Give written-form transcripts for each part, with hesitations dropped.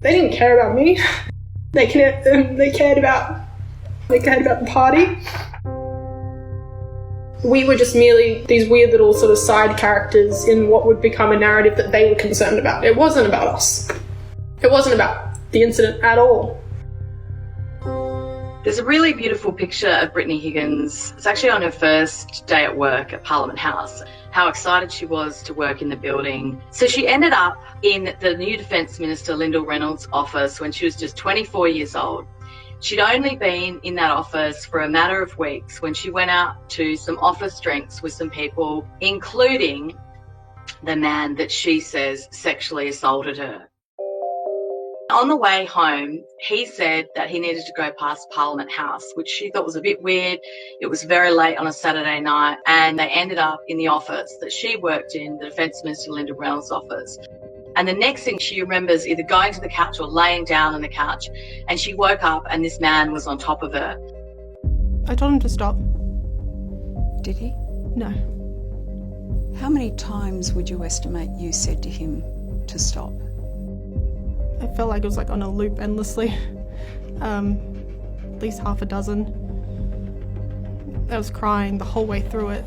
They didn't care about me. They cared about the party. We were just merely these weird little sort of side characters in what would become a narrative that they were concerned about. It wasn't about us. It wasn't about the incident at all. There's a really beautiful picture of Brittany Higgins. It's actually on her first day at work at Parliament House, how excited she was to work in the building. So she ended up in the new Defence Minister Lyndall Reynolds' office when she was just 24 years old. She'd only been in that office for a matter of weeks when she went out to some office drinks with some people, including the man that she says sexually assaulted her. On the way home, he said that he needed to go past Parliament House, which she thought was a bit weird. It was very late on a Saturday night, and they ended up in the office that she worked in, the Defence Minister Lyndall Reynolds' office. And the next thing she remembers either going to the couch or laying down on the couch, and she woke up and this man was on top of her. I told him to stop. Did he? No. How many times would you estimate you said to him to stop? I felt like it was like on a loop endlessly. At least half a dozen. I was crying the whole way through it.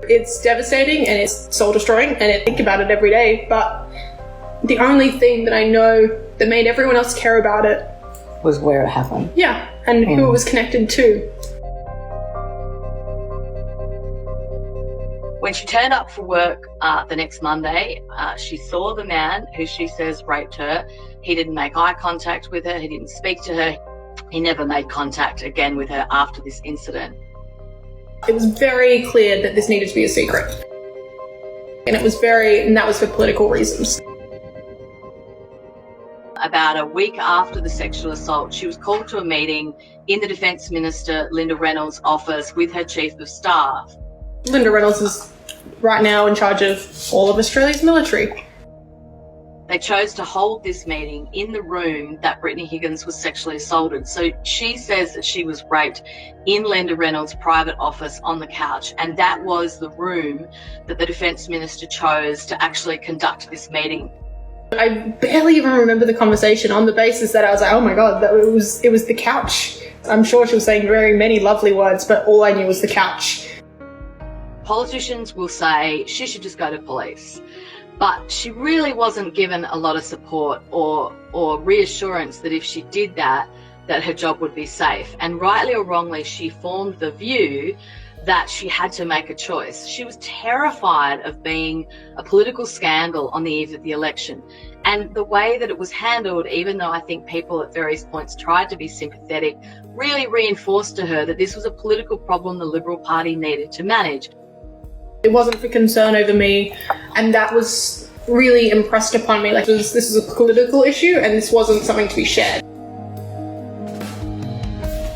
It's devastating and it's soul destroying, and I think about it every day, but the only thing that I know that made everyone else care about it was where it happened. Yeah, and who it was connected to. When she turned up for work the next Monday, she saw the man who she says raped her. He didn't make eye contact with her. He didn't speak to her. He never made contact again with her after this incident. It was very clear that this needed to be a secret. And that was for political reasons. About a week after the sexual assault, she was called to a meeting in the Defence Minister Lyndall Reynolds' office with her Chief of Staff. Lyndall Reynolds is right now in charge of all of Australia's military. They chose to hold this meeting in the room that Brittany Higgins was sexually assaulted. So she says that she was raped in Lyndall Reynolds' private office on the couch, and that was the room that the Defence Minister chose to actually conduct this meeting. I barely even remember the conversation on the basis that I was like, oh my God, it was the couch. I'm sure she was saying very many lovely words, but all I knew was the couch. Politicians will say she should just go to police. But she really wasn't given a lot of support or reassurance that if she did that her job would be safe. And rightly or wrongly, she formed the view that she had to make a choice. She was terrified of being a political scandal on the eve of the election. And the way that it was handled, even though I think people at various points tried to be sympathetic, really reinforced to her that this was a political problem the Liberal Party needed to manage. It wasn't for concern over me, and that was really impressed upon me. Like, this is a political issue, and this wasn't something to be shared.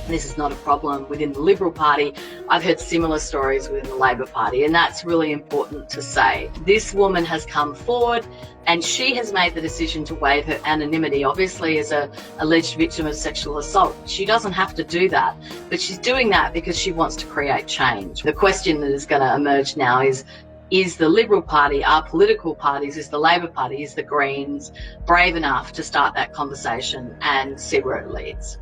This is not a problem within the Liberal Party. I've heard similar stories within the Labor Party, and that's really important to say. This woman has come forward and she has made the decision to waive her anonymity, obviously as an alleged victim of sexual assault. She doesn't have to do that, but she's doing that because she wants to create change. The question that is going to emerge now is the Liberal Party, our political parties, is the Labor Party, is the Greens brave enough to start that conversation and see where it leads?